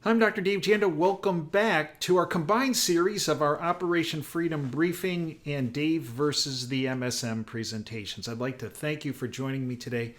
I'm Dr. Dave Janda. Welcome back to our combined series of our Operation Freedom Briefing and Dave versus the MSM presentations. I'd like to thank you for joining me today,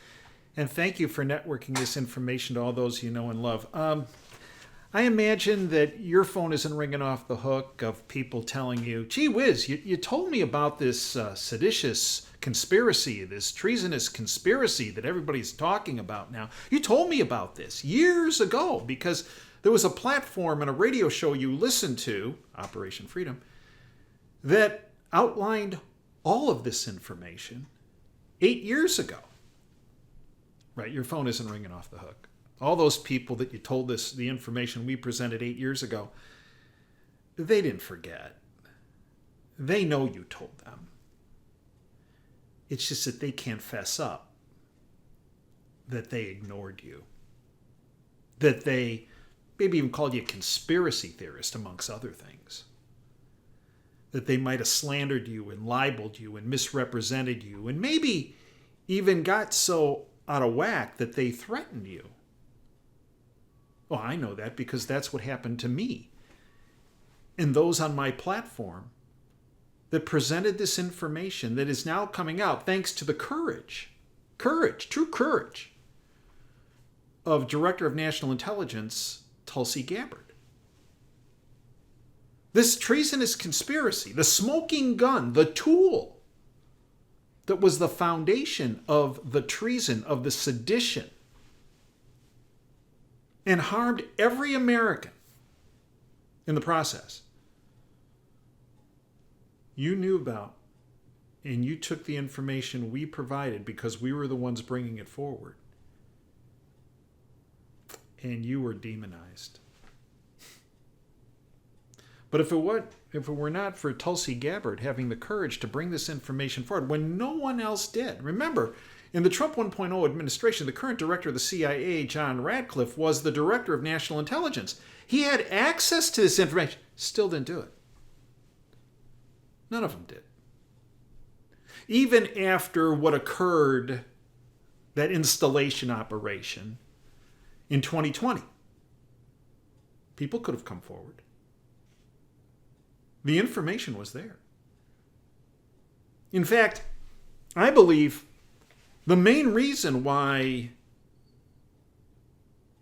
and thank you for networking this information to all those you know and love. I imagine that your phone isn't ringing off the hook of people telling you, gee whiz, you told me about this seditious conspiracy, this treasonous conspiracy that everybody's talking about now. You told me about this years ago because there was a platform and a radio show you listened to, Operation Freedom, that outlined all of this information 8 years ago. Right, your phone isn't ringing off the hook. All those people that you told this, the information we presented 8 years ago, they didn't forget. They know you told them. It's just that they can't fess up that they ignored you. That they maybe even called you a conspiracy theorist, amongst other things. That they might have slandered you and libeled you and misrepresented you and maybe even got so out of whack that they threatened you. Well, I know that because that's what happened to me and those on my platform that presented this information that is now coming out thanks to the true courage of Director of National Intelligence, Tulsi Gabbard. This treasonous conspiracy, the smoking gun, the tool that was the foundation of the treason, of the sedition, and harmed every American in the process, you knew about, and you took the information we provided because we were the ones bringing it forward. And you were demonized. But if it were not for Tulsi Gabbard having the courage to bring this information forward when no one else did. Remember, in the Trump 1.0 administration, the current director of the CIA, John Ratcliffe, was the director of national intelligence. He had access to this information. Still didn't do it. None of them did. Even after what occurred, that installation operation, in 2020, people could have come forward. The information was there. In fact, I believe the main reason why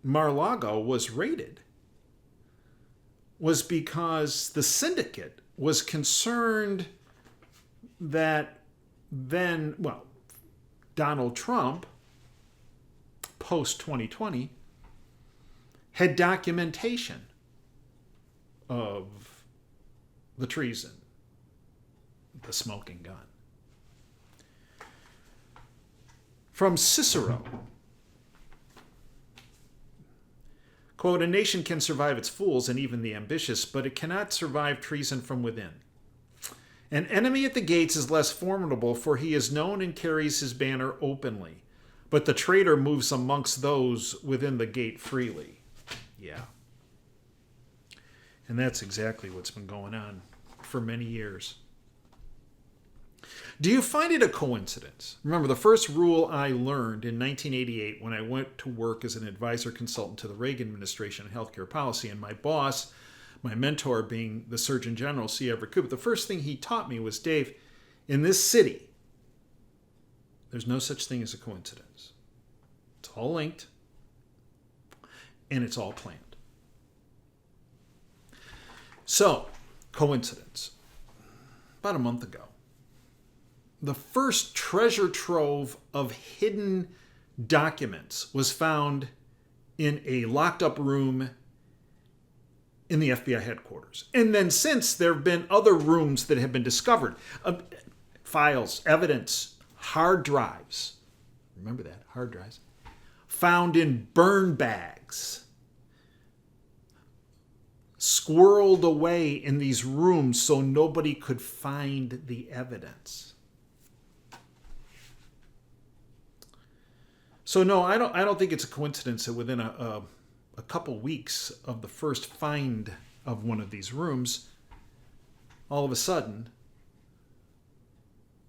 Mar-a-Lago was raided was because the syndicate was concerned that Donald Trump, post-2020, had documentation of the treason, the smoking gun. From Cicero, quote, "A nation can survive its fools and even the ambitious, but it cannot survive treason from within. An enemy at the gates is less formidable, for he is known and carries his banner openly, but the traitor moves amongst those within the gate freely." Yeah. And that's exactly what's been going on for many years. Do you find it a coincidence? Remember, the first rule I learned in 1988 when I went to work as an advisor consultant to the Reagan administration in healthcare policy, and my boss, my mentor being the Surgeon General, C. Everett Koop, the first thing he taught me was, Dave, in this city, there's no such thing as a coincidence. It's all linked, and it's all planned. So, coincidence. About a month ago, the first treasure trove of hidden documents was found in a locked up room in the FBI headquarters. And then since, there have been other rooms that have been discovered. Files, evidence, hard drives. Remember that, hard drives. Found in burn bags. Squirreled away in these rooms so nobody could find the evidence. So no, I don't think it's a coincidence that within a couple weeks of the first find of one of these rooms, all of a sudden,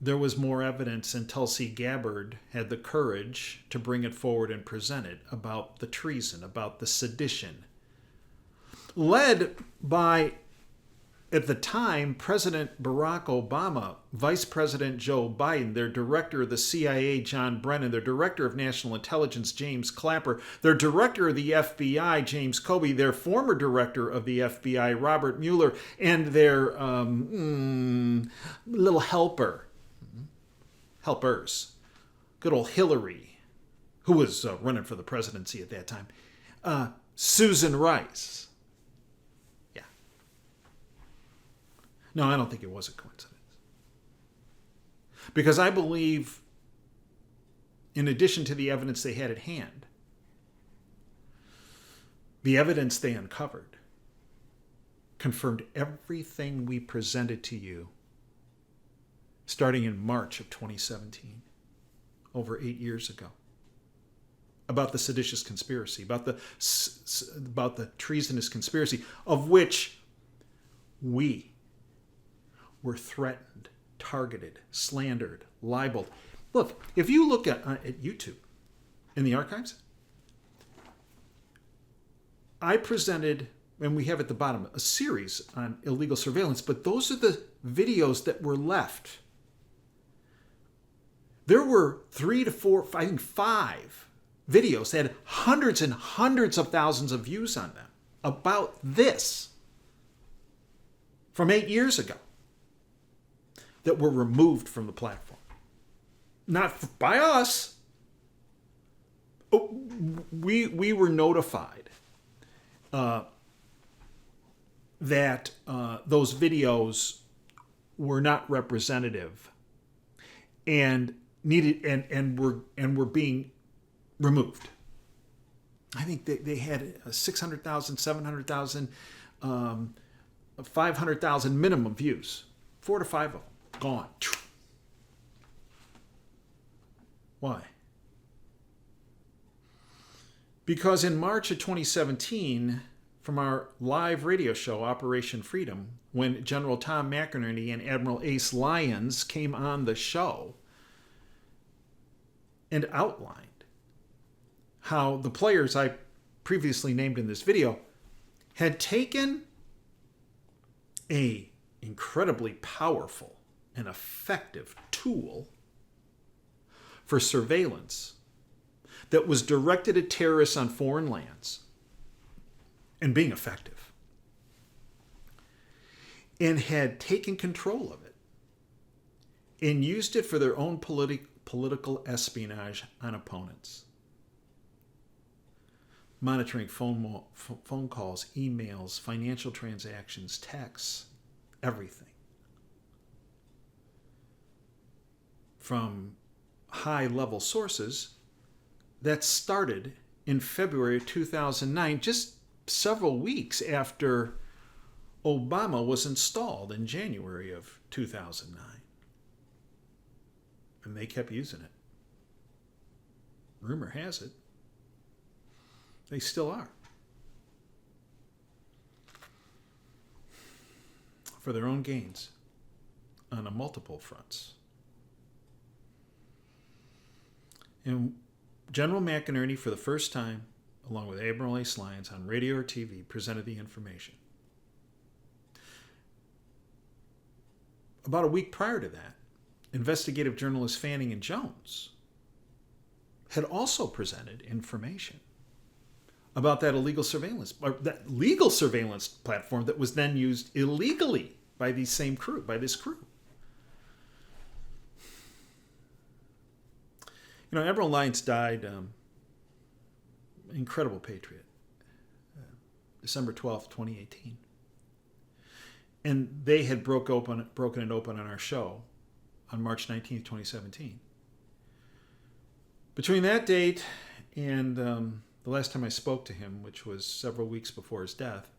there was more evidence, and Tulsi Gabbard had the courage to bring it forward and present it about the treason, about the sedition, led by, at the time, President Barack Obama, Vice President Joe Biden, their director of the CIA, John Brennan, their director of national intelligence, James Clapper, their director of the FBI, James Comey, their former director of the FBI, Robert Mueller, and their little helpers, good old Hillary, who was running for the presidency at that time, Susan Rice. No, I don't think it was a coincidence. Because I believe, in addition to the evidence they had at hand, the evidence they uncovered confirmed everything we presented to you starting in March of 2017, over 8 years ago, about the seditious conspiracy, about the treasonous conspiracy, of which we were threatened, targeted, slandered, libeled. Look, if you look at YouTube in the archives, I presented, and we have at the bottom, a series on illegal surveillance, but those are the videos that were left. There were 3 to 4, I think 5 videos that had hundreds and hundreds of thousands of views on them about this from 8 years ago, that were removed from the platform. Not by us. We were notified that those videos were not representative and needed and were being removed. I think they had 600,000, 700,000, 500,000 minimum views. 4 to 5 of them gone. Why? Because in March of 2017, from our live radio show, Operation Freedom, when General Tom McInerney and Admiral Ace Lyons came on the show and outlined how the players I previously named in this video had taken a incredibly powerful and effective tool for surveillance that was directed at terrorists on foreign lands and being effective, and had taken control of it and used it for their own political espionage on opponents. Monitoring phone calls, emails, financial transactions, texts, everything. From high-level sources that started in February of 2009, just several weeks after Obama was installed in January of 2009. And they kept using it. Rumor has it they still are. For their own gains on a multiple fronts. And General McInerney, for the first time, along with Admiral Ace Lyons, on radio or TV, presented the information. About a week prior to that, investigative journalists Fanning and Jones had also presented information about that illegal surveillance, or that legal surveillance platform that was then used illegally by this crew. You know, Admiral Lyons died, incredible patriot, December 12th, 2018. And they had broken it open on our show on March 19th, 2017. Between that date and the last time I spoke to him, which was several weeks before his death,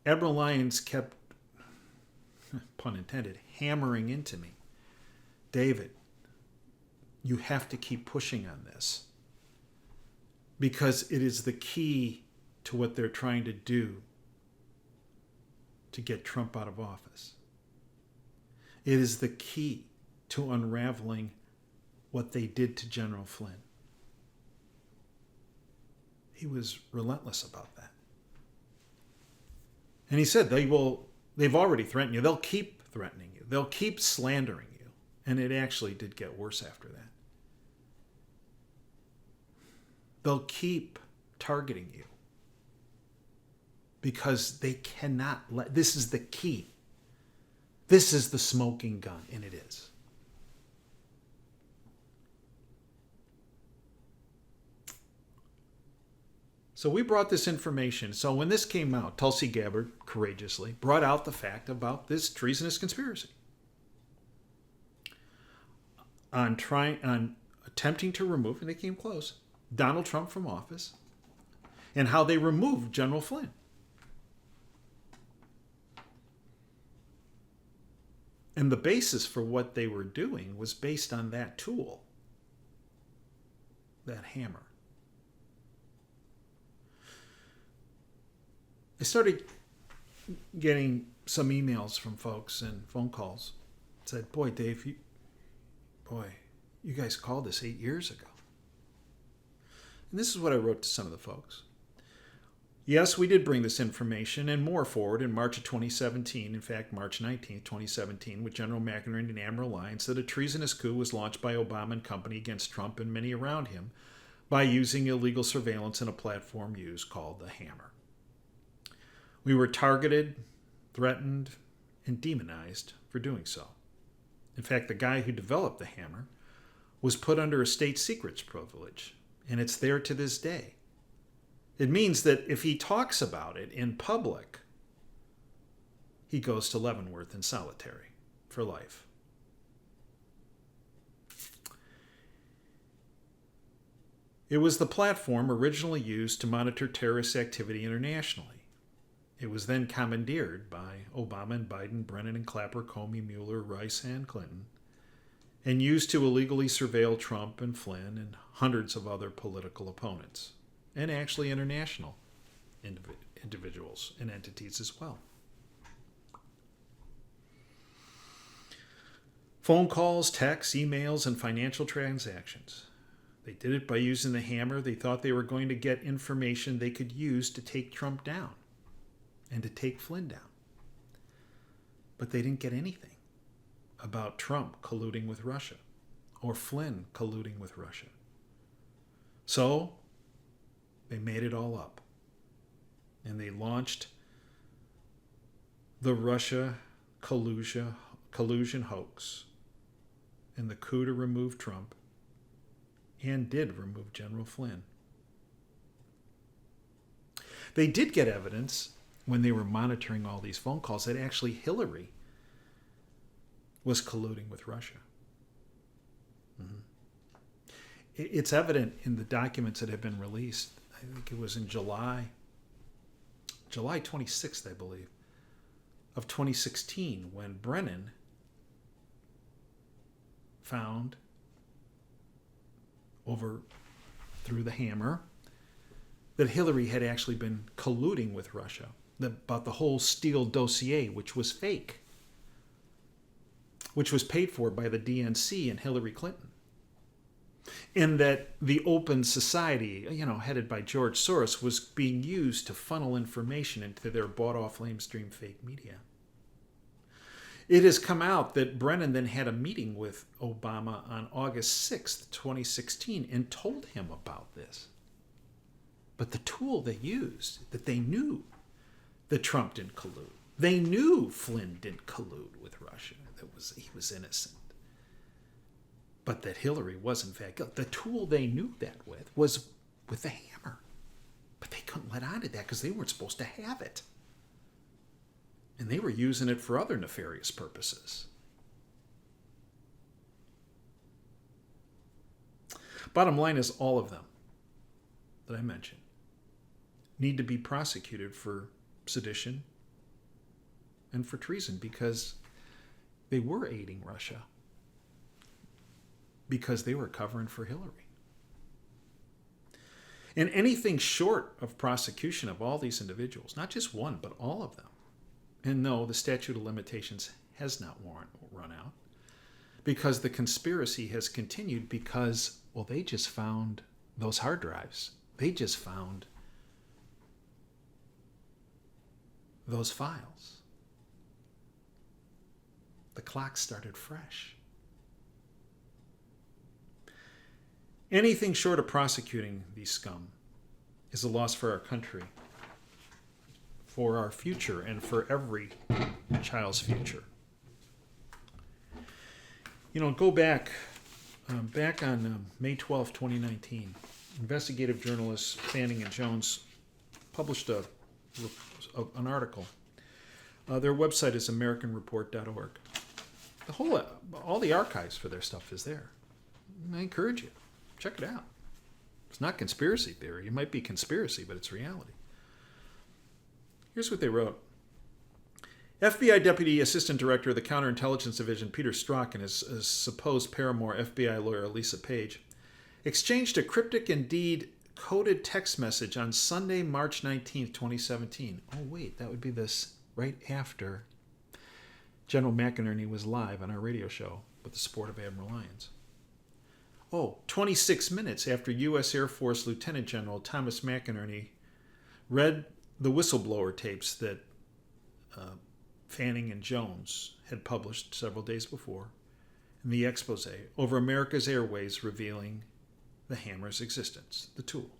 Admiral Lyons kept, pun intended, hammering into me. David, you have to keep pushing on this because it is the key to what they're trying to do to get Trump out of office. It is the key to unraveling what they did to General Flynn. He was relentless about that. And he said they've already threatened you. They'll keep threatening you. They'll keep slandering you. And it actually did get worse after that. They'll keep targeting you because they cannot let, this is the key. This is the smoking gun, and it is. So we brought this information. So when this came out, Tulsi Gabbard courageously brought out the fact about this treasonous conspiracy on attempting to remove, and they came close, Donald Trump from office, and how they removed General Flynn. And the basis for what they were doing was based on that tool, that hammer. I started getting some emails from folks and phone calls. Said, boy, Dave, you guys called this 8 years ago. And this is what I wrote to some of the folks. Yes, we did bring this information and more forward in March of 2017, in fact, March 19th, 2017, with General McInerney and Admiral Lyons, that a treasonous coup was launched by Obama and company against Trump and many around him by using illegal surveillance in a platform used called the Hammer. We were targeted, threatened, and demonized for doing so. In fact, the guy who developed the Hammer was put under a state secrets privilege, and it's there to this day. It means that if he talks about it in public, he goes to Leavenworth in solitary for life. It was the platform originally used to monitor terrorist activity internationally. It was then commandeered by Obama and Biden, Brennan and Clapper, Comey, Mueller, Rice, and Clinton, and used to illegally surveil Trump and Flynn and hundreds of other political opponents, and actually international individuals and entities as well. Phone calls, texts, emails, and financial transactions. They did it by using the Hammer. They thought they were going to get information they could use to take Trump down and to take Flynn down. But they didn't get anything about Trump colluding with Russia or Flynn colluding with Russia. So they made it all up. And they launched the Russia collusion hoax and the coup to remove Trump, and did remove General Flynn. They did get evidence when they were monitoring all these phone calls that actually Hillary was colluding with Russia. Mm-hmm. It's evident in the documents that have been released. I think it was in July 26th, I believe, of 2016, when Brennan found through the Hammer that Hillary had actually been colluding with Russia about the whole Steele dossier, which was fake, which was paid for by the DNC and Hillary Clinton. And that the open society, headed by George Soros, was being used to funnel information into their bought-off lamestream fake media. It has come out that Brennan then had a meeting with Obama on August 6th, 2016, and told him about this. But the tool they used, that they knew that Trump didn't collude. They knew Flynn didn't collude with Russia, he was innocent. But that Hillary was in fact guilty. The tool they knew that with was with the Hammer. But they couldn't let on to that because they weren't supposed to have it. And they were using it for other nefarious purposes. Bottom line is, all of them that I mentioned need to be prosecuted for sedition and for treason, because they were aiding Russia, because they were covering for Hillary. And anything short of prosecution of all these individuals, not just one, but all of them. And no, the statute of limitations has not run out, because the conspiracy has continued because, they just found those hard drives. They just found those files, the clock started fresh. Anything short of prosecuting these scum is a loss for our country, for our future, and for every child's future. Go back on May 12, 2019, investigative journalists Fanning and Jones published an article. Their website is AmericanReport.org. All the archives for their stuff is there. I encourage you, check it out. It's not conspiracy theory. It might be conspiracy, but it's reality. Here's what they wrote. FBI Deputy Assistant Director of the Counterintelligence Division, Peter Strzok, and his supposed paramour, FBI lawyer Lisa Page, exchanged a cryptic, indeed coded text message on Sunday, March 19th, 2017. Oh, wait, that would be this right after General McInerney was live on our radio show with the support of Admiral Lyons. 26 minutes after U.S. Air Force Lieutenant General Thomas McInerney read the whistleblower tapes that Fanning and Jones had published several days before in the expose over America's airways revealing the Hammer's existence, the tool.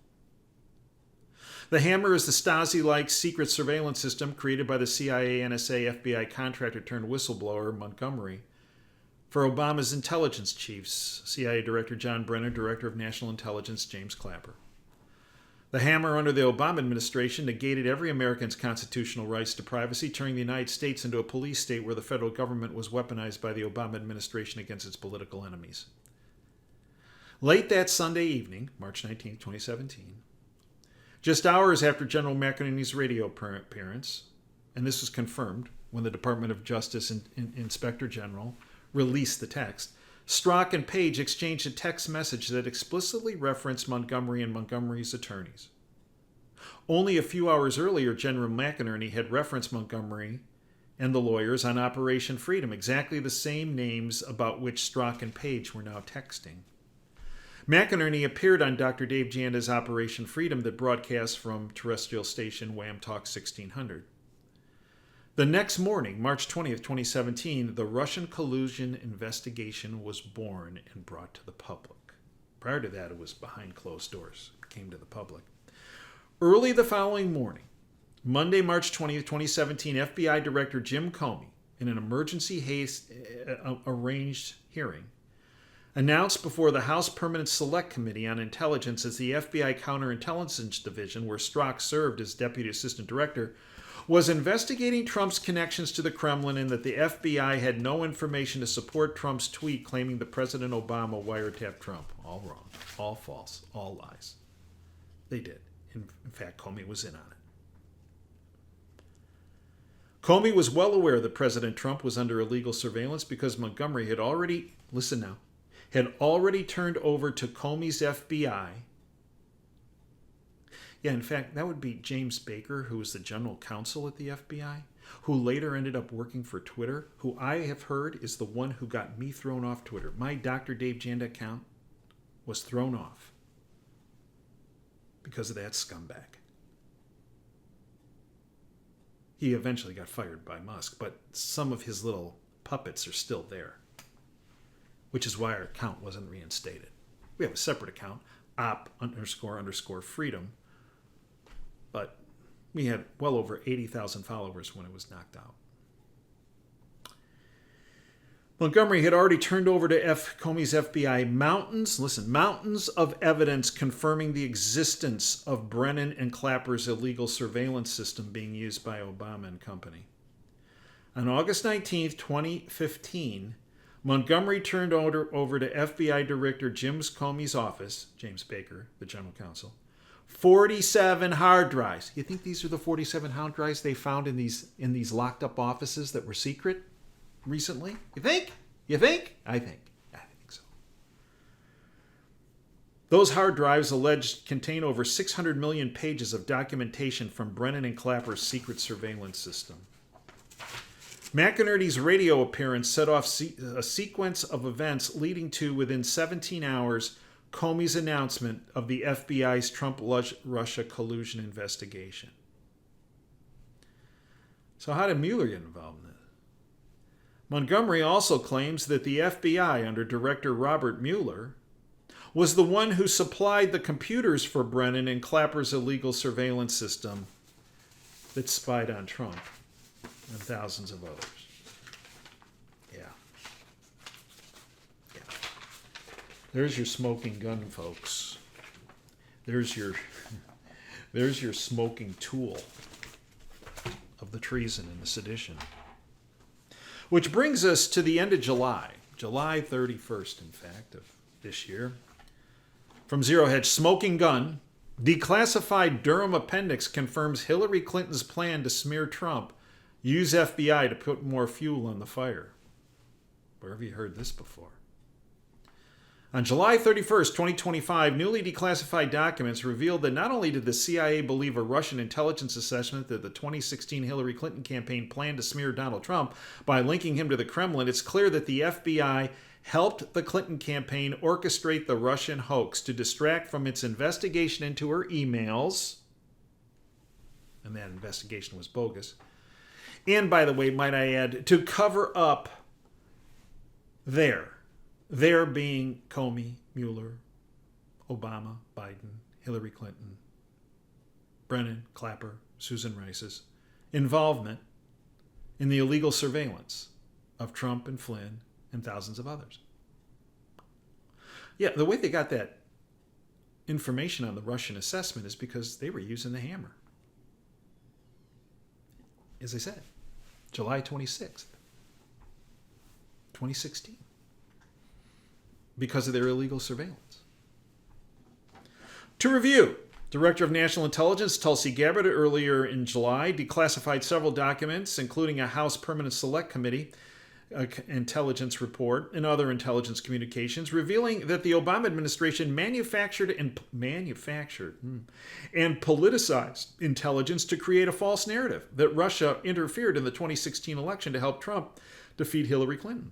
The Hammer is the Stasi-like secret surveillance system created by the CIA, NSA, FBI contractor turned whistleblower Montgomery for Obama's intelligence chiefs, CIA Director John Brennan, Director of National Intelligence James Clapper. The Hammer under the Obama administration negated every American's constitutional rights to privacy, turning the United States into a police state where the federal government was weaponized by the Obama administration against its political enemies. Late that Sunday evening, March 19, 2017, just hours after General McInerney's radio appearance, and this was confirmed when the Department of Justice Inspector General released the text, Strzok and Page exchanged a text message that explicitly referenced Montgomery and Montgomery's attorneys. Only a few hours earlier, General McInerney had referenced Montgomery and the lawyers on Operation Freedom, exactly the same names about which Strzok and Page were now texting. McInerney appeared on Dr. Dave Janda's Operation Freedom that broadcast from terrestrial station Wham Talk 1600. The next morning, March 20th, 2017, the Russian collusion investigation was born and brought to the public. Prior to that, it was behind closed doors. It came to the public. Early the following morning, Monday, March 20th, 2017, FBI Director Jim Comey, in an emergency arranged hearing, announced before the House Permanent Select Committee on Intelligence as the FBI Counterintelligence Division, where Strzok served as Deputy Assistant Director, was investigating Trump's connections to the Kremlin and that the FBI had no information to support Trump's tweet claiming that President Obama wiretapped Trump. All wrong, all false, all lies. They did. In fact, Comey was in on it. Comey was well aware that President Trump was under illegal surveillance because Montgomery had already, listen now, had already turned over to Comey's FBI. Yeah, in fact, that would be James Baker, who was the general counsel at the FBI, who later ended up working for Twitter, who I have heard is the one who got me thrown off Twitter. My Dr. Dave Janda account was thrown off because of that scumbag. He eventually got fired by Musk, but some of his little puppets are still there, which is why our account wasn't reinstated. We have a separate account, op__freedom, but we had well over 80,000 followers when it was knocked out. Montgomery had already turned over to Comey's FBI mountains of evidence confirming the existence of Brennan and Clapper's illegal surveillance system being used by Obama and company. On August 19th, 2015, Montgomery turned over to FBI Director Jim Comey's office, James Baker, the general counsel, 47 hard drives. You think these are the 47 hard drives they found in these locked up offices that were secret recently? You think? You think? I think so. Those hard drives alleged contain over 600 million pages of documentation from Brennan and Clapper's secret surveillance system. McInerney's radio appearance set off a sequence of events leading to, within 17 hours, Comey's announcement of the FBI's Trump-Russia collusion investigation. So how did Mueller get involved in this? Montgomery also claims that the FBI under Director Robert Mueller was the one who supplied the computers for Brennan and Clapper's illegal surveillance system that spied on Trump and thousands of others. Yeah. There's your smoking gun, folks. There's your smoking tool of the treason and the sedition. Which brings us to the end of July 31st, in fact, of this year. From Zero Hedge, smoking gun, declassified Durham appendix confirms Hillary Clinton's plan to smear Trump, use FBI to put more fuel on the fire. Where have you heard this before? On July 31st, 2025, newly declassified documents revealed that not only did the CIA believe a Russian intelligence assessment that the 2016 Hillary Clinton campaign planned to smear Donald Trump by linking him to the Kremlin, it's clear that the FBI helped the Clinton campaign orchestrate the Russian hoax to distract from its investigation into her emails, and that investigation was bogus, and, by the way, might I add, to cover up there being Comey, Mueller, Obama, Biden, Hillary Clinton, Brennan, Clapper, Susan Rice's involvement in the illegal surveillance of Trump and Flynn and thousands of others. Yeah, the way they got that information on the Russian assessment is because they were using the hammer. As I said, July 26th, 2016. Because of their illegal surveillance. To review, Director of National Intelligence Tulsi Gabbard earlier in July declassified several documents, including a House Permanent Select Committee intelligence report and other intelligence communications, revealing that the Obama administration manufactured and politicized intelligence to create a false narrative that Russia interfered in the 2016 election to help Trump defeat Hillary Clinton.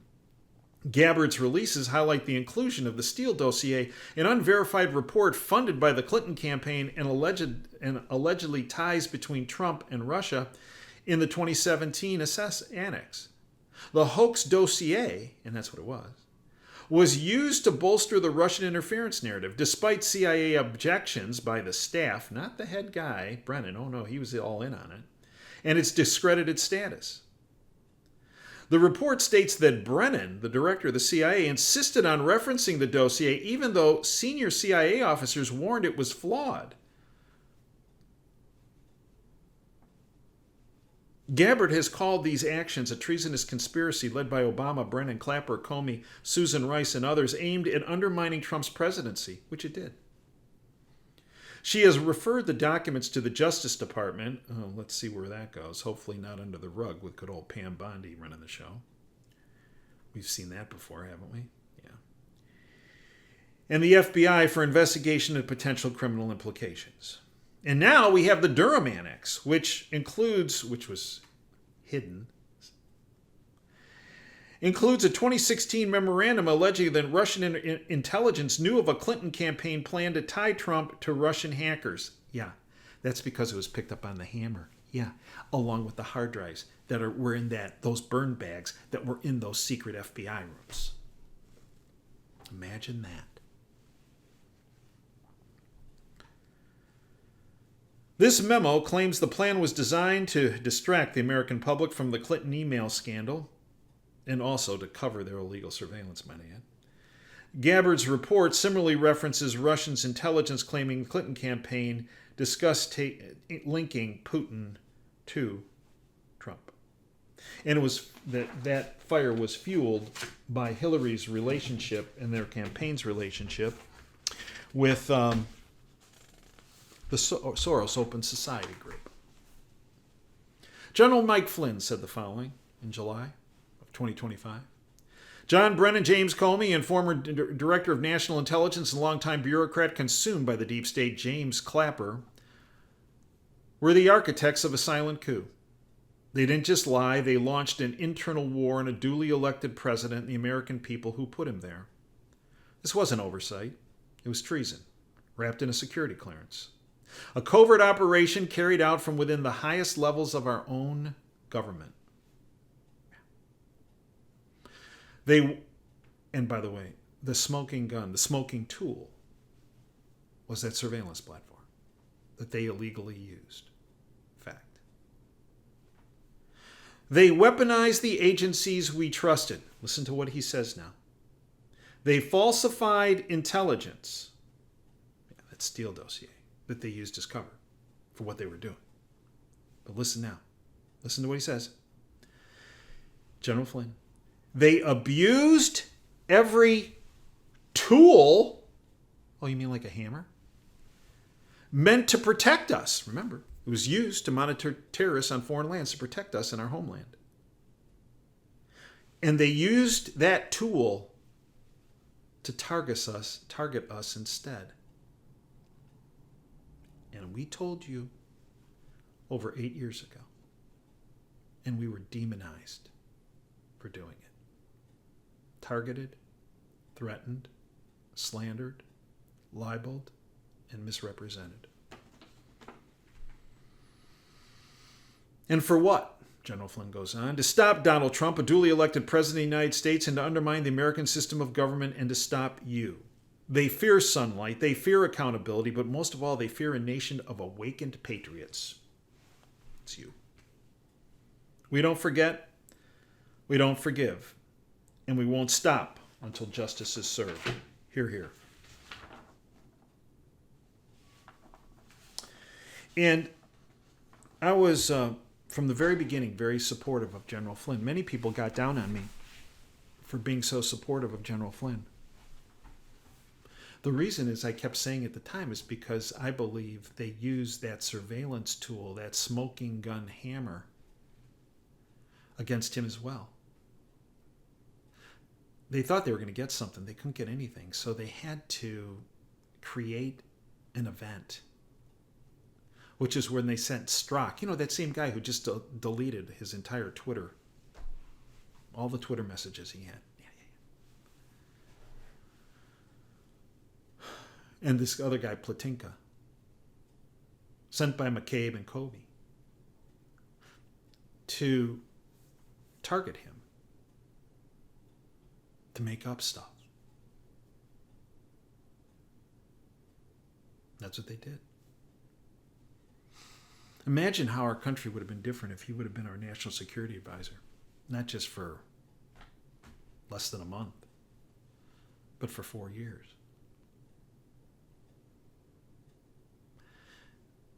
Gabbard's releases highlight the inclusion of the Steele dossier, an unverified report funded by the Clinton campaign and allegedly ties between Trump and Russia in the 2017 annex. The hoax dossier, and that's what it was used to bolster the Russian interference narrative, despite CIA objections by the staff, not the head guy, Brennan. Oh no, he was all in on it, and its discredited status. The report states that Brennan, the director of the CIA, insisted on referencing the dossier even though senior CIA officers warned it was flawed. Gabbard has called these actions a treasonous conspiracy led by Obama, Brennan, Clapper, Comey, Susan Rice, and others aimed at undermining Trump's presidency, which it did. She has referred the documents to the Justice Department. Oh, let's see where that goes. Hopefully not under the rug with good old Pam Bondi running the show. We've seen that before, haven't we? Yeah. And the FBI for investigation of potential criminal implications. And now we have the Durham Annex, which was hidden, includes a 2016 memorandum alleging that Russian intelligence knew of a Clinton campaign plan to tie Trump to Russian hackers. Yeah, that's because it was picked up on the hammer. Yeah, along with the hard drives that were in those burn bags that were in those secret FBI rooms. Imagine that. This memo claims the plan was designed to distract the American public from the Clinton email scandal and also to cover their illegal surveillance, might I add. Gabbard's report similarly references Russians' intelligence claiming the Clinton campaign discussed linking Putin to Trump. And it was that fire was fueled by Hillary's relationship and their campaign's relationship with the Soros Open Society Group. General Mike Flynn said the following in July of 2025. John Brennan, James Comey, and former Director of National Intelligence and longtime bureaucrat consumed by the deep state, James Clapper, were the architects of a silent coup. They didn't just lie, they launched an internal war on a duly elected president and the American people who put him there. This wasn't oversight. It was treason, wrapped in a security clearance. A covert operation carried out from within the highest levels of our own government. And by the way, the smoking gun, the smoking tool, was that surveillance platform that they illegally used. Fact. They weaponized the agencies we trusted. Listen to what he says now. They falsified intelligence. Yeah, that Steele dossier that they used as cover for what they were doing. But listen now. Listen to what he says. General Flynn. They abused every tool. Oh, you mean like a hammer? Meant to protect us. Remember, it was used to monitor terrorists on foreign lands to protect us in our homeland. And they used that tool to target us instead. And we told you over 8 years ago. And we were demonized for doing it. Targeted, threatened, slandered, libeled, and misrepresented. And for what? General Flynn goes on, to stop Donald Trump, a duly elected president of the United States, and to undermine the American system of government, and to stop you. They fear sunlight, they fear accountability, but most of all, they fear a nation of awakened patriots. It's you. We don't forget, we don't forgive, and we won't stop until justice is served. Hear, hear. And I was, from the very beginning, very supportive of General Flynn. Many people got down on me for being so supportive of General Flynn. The reason is I kept saying at the time is because I believe they used that surveillance tool, that smoking gun hammer, against him as well. They thought they were going to get something. They couldn't get anything. So they had to create an event, which is when they sent Strzok, that same guy who just deleted his entire Twitter, all the Twitter messages he had. And this other guy, Platinka, sent by McCabe and Kobe to target him, to make up stuff. That's what they did. Imagine how our country would have been different if he would have been our national security advisor, not just for less than a month, but for 4 years.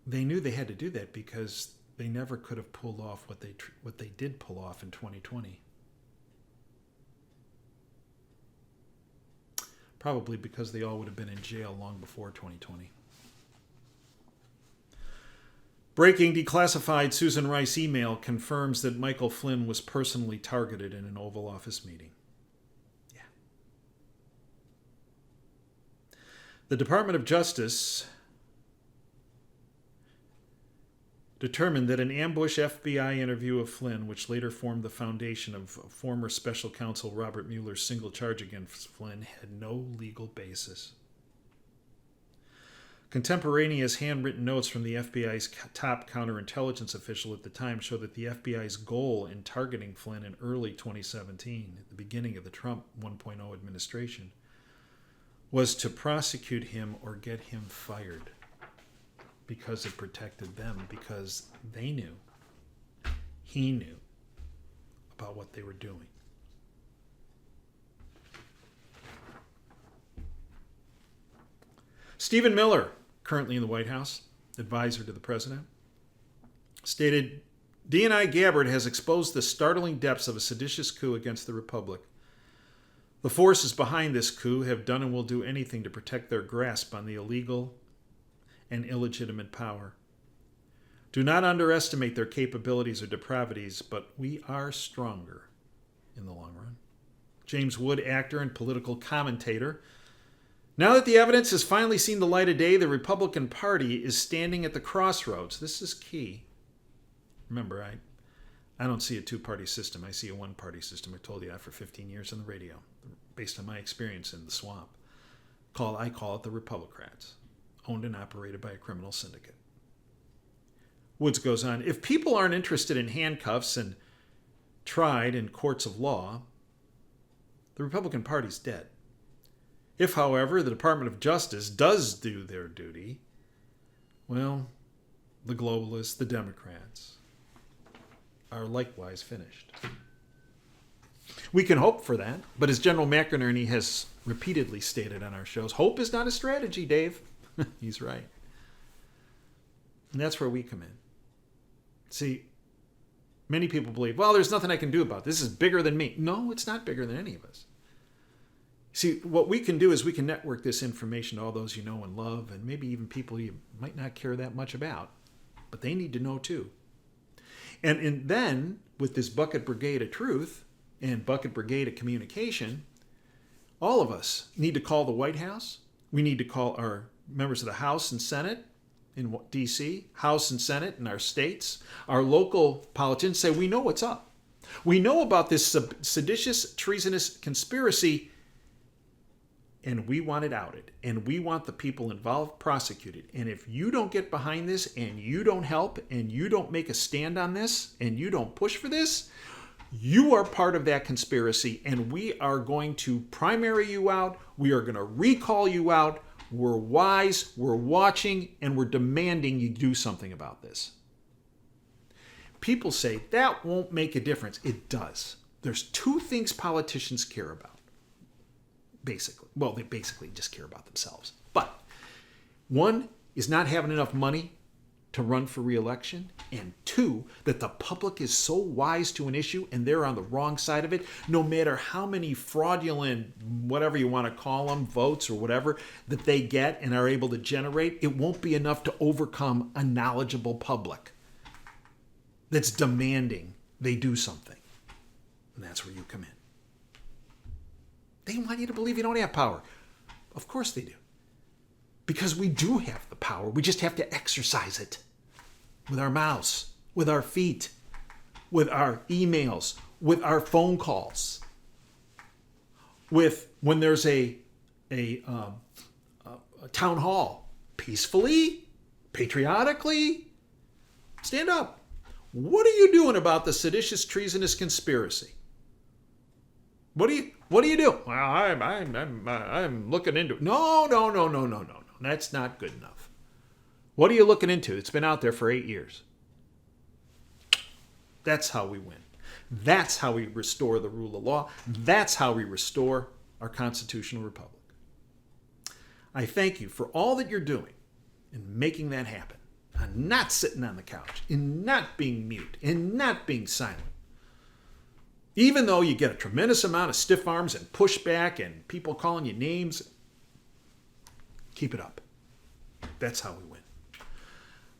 They knew they had to do that because they never could have pulled off what they did pull off in 2020. Probably because they all would have been in jail long before 2020. Breaking declassified Susan Rice email confirms that Michael Flynn was personally targeted in an Oval Office meeting. Yeah. The Department of Justice determined that an ambush FBI interview of Flynn, which later formed the foundation of former special counsel Robert Mueller's single charge against Flynn, had no legal basis. Contemporaneous handwritten notes from the FBI's top counterintelligence official at the time show that the FBI's goal in targeting Flynn in early 2017, at the beginning of the Trump 1.0 administration, was to prosecute him or get him fired, because it protected them, because they knew, he knew about what they were doing. Stephen Miller, currently in the White House, advisor to the president, stated, DNI Gabbard has exposed the startling depths of a seditious coup against the Republic. The forces behind this coup have done and will do anything to protect their grasp on the illegal and illegitimate power. Do not underestimate their capabilities or depravities, but we are stronger in the long run. James Wood, actor and political commentator. Now that the evidence has finally seen the light of day, the Republican Party is standing at the crossroads. This is key. Remember, I don't see a two-party system. I see a one-party system. I told you that for 15 years on the radio, based on my experience in the swamp. I call it the Republicrats, owned and operated by a criminal syndicate. Woods goes on, if people aren't interested in handcuffs and tried in courts of law, the Republican Party's dead. If, however, the Department of Justice does do their duty, well, the globalists, the Democrats, are likewise finished. We can hope for that, but as General McInerney has repeatedly stated on our shows, hope is not a strategy, Dave. He's right. And that's where we come in. See, many people believe, well, there's nothing I can do about this. This is bigger than me. No, it's not bigger than any of us. See, what we can do is we can network this information to all those you know and love, and maybe even people you might not care that much about, but they need to know too. And then, with this bucket brigade of truth and bucket brigade of communication, all of us need to call the White House. We need to call our members of the House and Senate in D.C., House and Senate in our states, our local politicians, say, we know what's up. We know about this seditious, treasonous conspiracy, and we want it outed, and we want the people involved prosecuted. And if you don't get behind this, and you don't help, and you don't make a stand on this, and you don't push for this, you are part of that conspiracy, and we are going to primary you out. We are going to recall you out. We're wise, we're watching, and we're demanding you do something about this. People say that won't make a difference. It does. There's two things politicians care about. Basically. Well, they basically just care about themselves. But one is not having enough money to run for re-election, and two, that the public is so wise to an issue and they're on the wrong side of it, no matter how many fraudulent, whatever you want to call them, votes or whatever, that they get and are able to generate, it won't be enough to overcome a knowledgeable public that's demanding they do something. And that's where you come in. They want you to believe you don't have power. Of course they do. Because we do have the power. We just have to exercise it with our mouths, with our feet, with our emails, with our phone calls, with when there's a town hall, peacefully, patriotically, stand up. What are you doing about the seditious, treasonous conspiracy? What do you do? Well, I'm looking into it. No. That's not good enough. What are you looking into? It's been out there for 8 years. That's how we win. That's how we restore the rule of law. That's how we restore our constitutional republic. I thank you for all that you're doing in making that happen. And not sitting on the couch, and not being mute, and not being silent. Even though you get a tremendous amount of stiff arms and pushback and people calling you names, keep it up. That's how we win.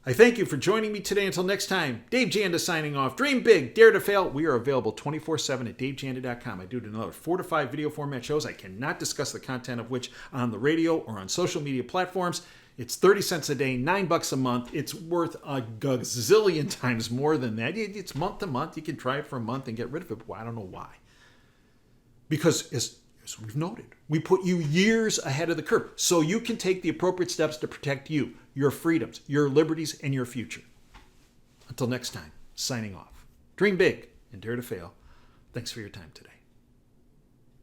I thank you for joining me today. Until next time, Dave Janda signing off. Dream big, dare to fail. We are available 24/7 at davejanda.com. I do another 4 to 5 video format shows. I cannot discuss the content of which on the radio or on social media platforms. It's 30 cents a day, $9 a month. It's worth a gazillion times more than that. It's month to month. You can try it for a month and get rid of it. Well, I don't know why. Because as we've noted, we put you years ahead of the curve so you can take the appropriate steps to protect you, your freedoms, your liberties, and your future. Until next time, signing off. Dream big and dare to fail. Thanks for your time today.